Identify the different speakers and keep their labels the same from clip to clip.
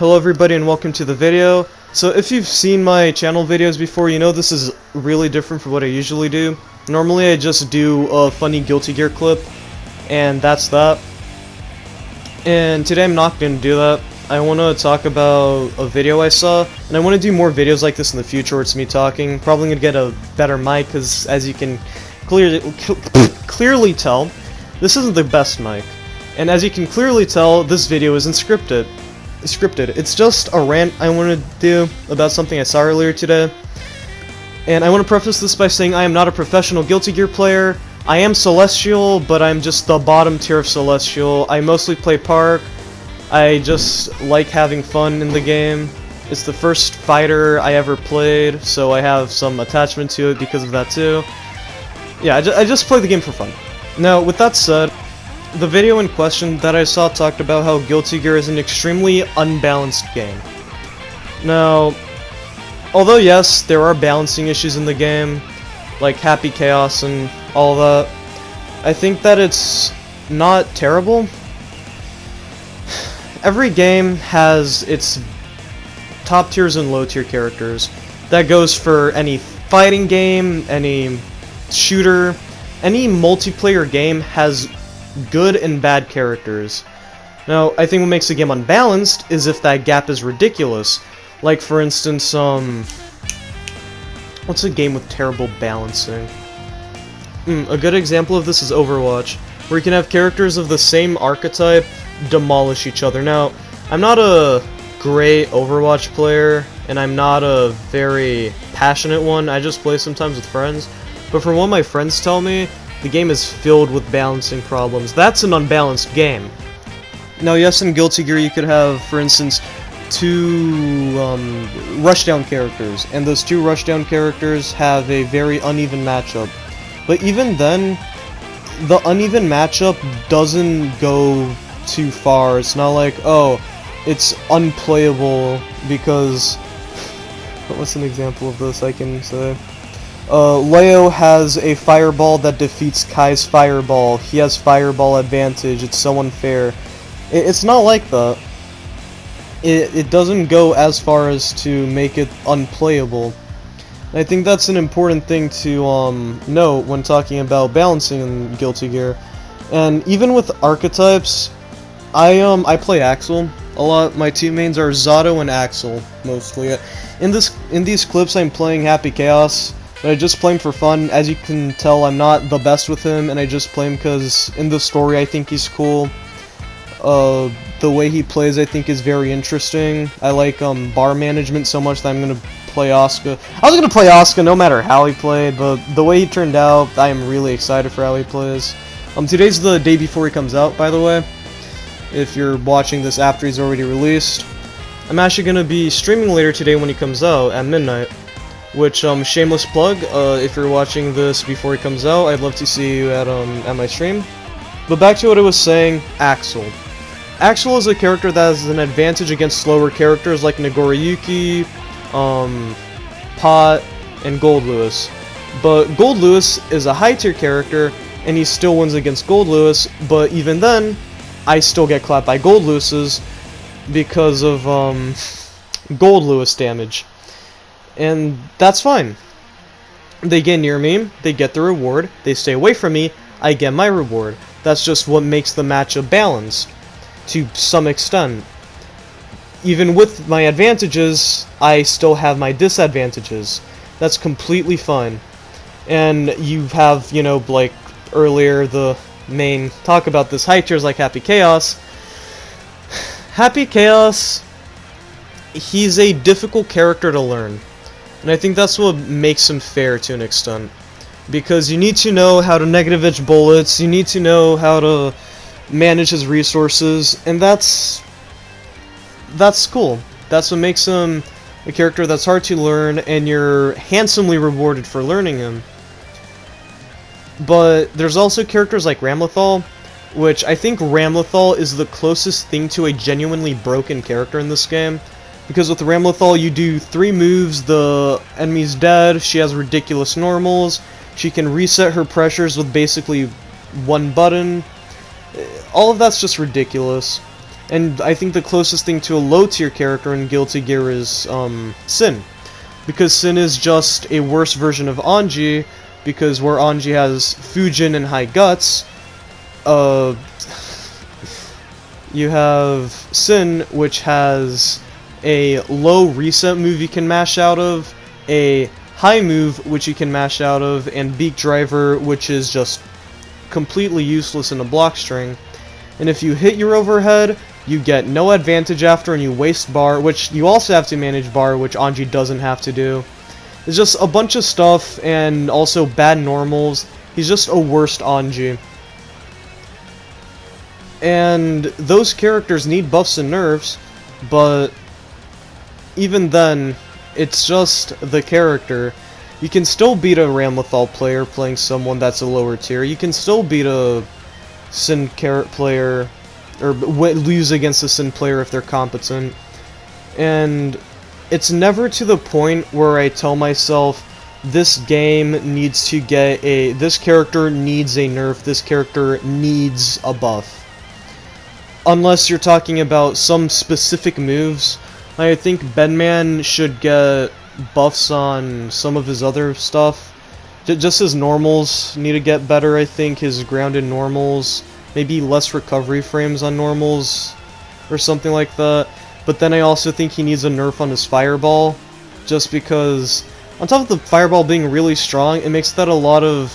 Speaker 1: Hello everybody and welcome to the video. So if you've seen my channel videos before, you know this is really different from what I usually do. Normally I just do a funny Guilty Gear clip, and that's that. And today I'm not going to do that. I want to talk about a video I saw, and I want to do more videos like this in the future where it's me talking. Probably going to get a better mic, because as you can clearly tell, this isn't the best mic. And as you can clearly tell, this video isn't scripted. It's just a rant I want to do about something I saw earlier today. And I want to preface this by saying I am not a professional Guilty Gear player. I am Celestial, but I'm just the bottom tier of Celestial. I mostly play Park. I just like having fun in the game. It's the first fighter I ever played, so I have some attachment to it because of that too. Yeah, I just play the game for fun. Now, with that said, the video in question that I saw talked about how Guilty Gear is an extremely unbalanced game. Now, although yes, there are balancing issues in the game, like Happy Chaos and all that, I think that it's not terrible. Every game has its top tiers and low tier characters. That goes for any fighting game, any shooter, any multiplayer game has good and bad characters. Now, I think what makes a game unbalanced is if that gap is ridiculous. Like, for instance, what's a game with terrible balancing? A good example of this is Overwatch, where you can have characters of the same archetype demolish each other. Now, I'm not a great Overwatch player, and I'm not a very passionate one. I just play sometimes with friends. But from what my friends tell me, the game is filled with balancing problems. That's an unbalanced game. Now, yes, in Guilty Gear you could have, for instance, two rushdown characters, and those two rushdown characters have a very uneven matchup. But even then, the uneven matchup doesn't go too far. It's not like, oh, it's unplayable because... What's an example of this I can say? Leo has a fireball that defeats Kai's fireball. He has fireball advantage. It's so unfair. It's not like that. It doesn't go as far as to make it unplayable. And I think that's an important thing to note when talking about balancing in Guilty Gear. And even with archetypes, I play Axel a lot. My two mains are Zato and Axel mostly. In these clips, I'm playing Happy Chaos. But I just play him for fun. As you can tell, I'm not the best with him, and I just play him because in the story I think he's cool. The way he plays I think is very interesting. I like bar management so much that I'm going to play Asuka. I was going to play Asuka no matter how he played, but the way he turned out, I am really excited for how he plays. Today's the day before he comes out, by the way. If you're watching this after he's already released. I'm actually going to be streaming later today when he comes out at midnight. Which, shameless plug, if you're watching this before it comes out, I'd love to see you at my stream. But back to what I was saying, Axel. Axel is a character that has an advantage against slower characters like Nagoriyuki, Pot, and Gold Lewis. But Gold Lewis is a high tier character, and he still wins against Gold Lewis, but even then, I still get clapped by Gold Lewis's because of, Gold Lewis damage. And that's fine. They get near me, they get the reward, they stay away from me, I get my reward. That's just what makes the matchup balanced, to some extent. Even with my advantages, I still have my disadvantages. That's completely fine. And you have, you know, like earlier, the main talk about this high tiers like Happy Chaos. Happy Chaos, he's a difficult character to learn. And I think that's what makes him fair to an extent. Because you need to know how to negative edge bullets, you need to know how to manage his resources, and that's cool. That's what makes him a character that's hard to learn, and you're handsomely rewarded for learning him. But there's also characters like Ramlethal, which I think Ramlethal is the closest thing to a genuinely broken character in this game. Because with Ramlethal, you do 3 moves, the enemy's dead, she has ridiculous normals, she can reset her pressures with basically 1 button. All of that's just ridiculous. And I think the closest thing to a low tier character in Guilty Gear is Sin, because Sin is just a worse version of Anji, because where Anji has Fujin and high guts, you have Sin, which has a low reset move you can mash out of, a high move which you can mash out of, and Beak Driver, which is just completely useless in a block string. And if you hit your overhead, you get no advantage after, and you waste bar, which you also have to manage bar, which Anji doesn't have to do. It's just a bunch of stuff, and also bad normals. He's just a worst Anji. And those characters need buffs and nerfs, but even then, it's just the character. You can still beat a Ramlethal player playing someone that's a lower tier. You can still beat a Sin player, or lose against a Sin player if they're competent. And it's never to the point where I tell myself, this game needs to get this character needs a nerf, this character needs a buff. Unless you're talking about some specific moves. I think Bedman should get buffs on some of his other stuff. Just his normals need to get better, I think. His grounded normals. Maybe less recovery frames on normals. Or something like that. But then I also think he needs a nerf on his Fireball. Just because, on top of the Fireball being really strong, it makes that a lot of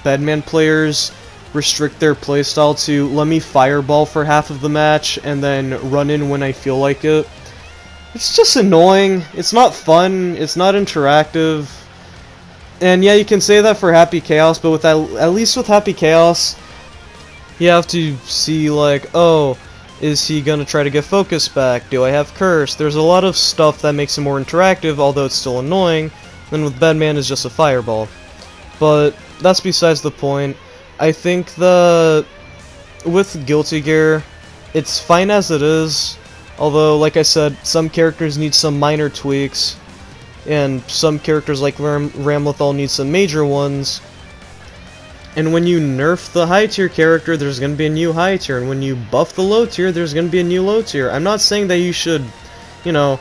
Speaker 1: Bedman players restrict their playstyle to, let me Fireball for half of the match, and then run in when I feel like it. It's just annoying. It's not fun. It's not interactive. And yeah, you can say that for Happy Chaos, but with at least with Happy Chaos, you have to see, like, oh, is he gonna try to get focus back? Do I have Curse? There's a lot of stuff that makes it more interactive, although it's still annoying. Then with Bedman, it's just a Fireball. But that's besides the point. I think with Guilty Gear, it's fine as it is. Although, like I said, some characters need some minor tweaks, and some characters like Ramlethal need some major ones. And when you nerf the high tier character, there's going to be a new high tier, and when you buff the low tier, there's going to be a new low tier. I'm not saying that you should, you know,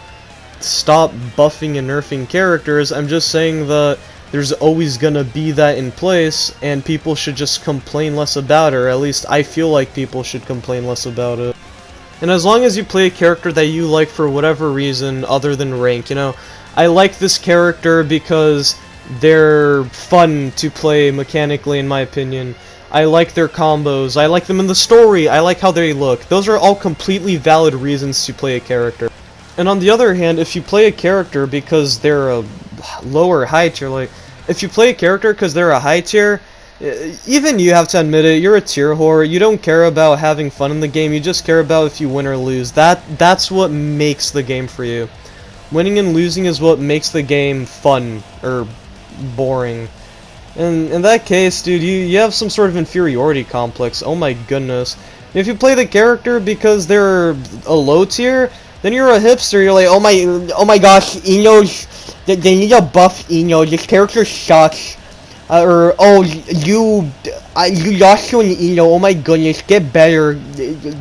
Speaker 1: stop buffing and nerfing characters. I'm just saying that there's always going to be that in place, and people should just complain less about it, or at least I feel like people should complain less about it. And as long as you play a character that you like for whatever reason other than rank, you know, I like this character because they're fun to play mechanically, in my opinion. I like their combos, I like them in the story, I like how they look. Those are all completely valid reasons to play a character. And on the other hand, if you play a character because they're a lower high tier, like, if you play a character because they're a high tier, even you have to admit it, you're a tier whore. You don't care about having fun in the game, you just care about if you win or lose. That's what makes the game for you. Winning and losing is what makes the game fun, or boring. And in that case, dude, you have some sort of inferiority complex, oh my goodness. If you play the character because they're a low tier, then you're a hipster, you're like, oh my gosh, Ino, they need a buff Ino, this character sucks. Or, oh, you lost to an Ino, oh my goodness, get better,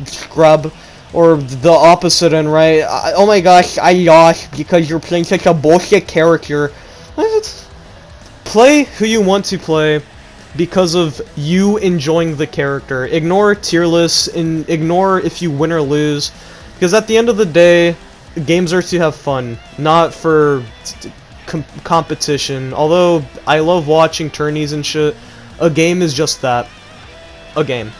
Speaker 1: scrub. Or the opposite end, right? Oh my gosh, I lost because you're playing such a bullshit character. Play who you want to play because of you enjoying the character. Ignore tier lists, and ignore if you win or lose. Because at the end of the day, games are to have fun, not for competition. Although I love watching tourneys and shit, a game is just that. A game.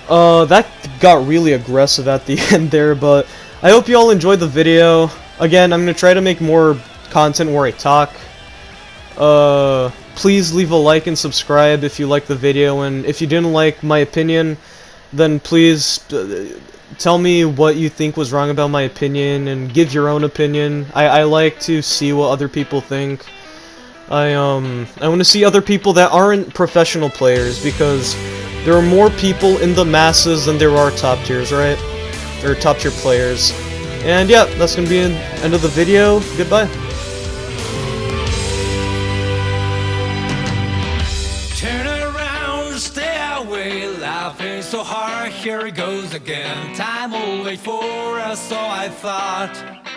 Speaker 1: That got really aggressive at the end there, but I hope you all enjoyed the video. Again, I'm gonna try to make more content where I talk. Please leave a like and subscribe if you liked the video, and if you didn't like my opinion, then please tell me what you think was wrong about my opinion, and give your own opinion. I like to see what other people think. I want to see other people that aren't professional players, because there are more people in the masses than there are top tiers, right? Or top tier players. And yeah, that's gonna be the end of the video. Goodbye.
Speaker 2: Turn around, stay away, life ain't so hard. here it goes again. Time will wait for us, so I thought.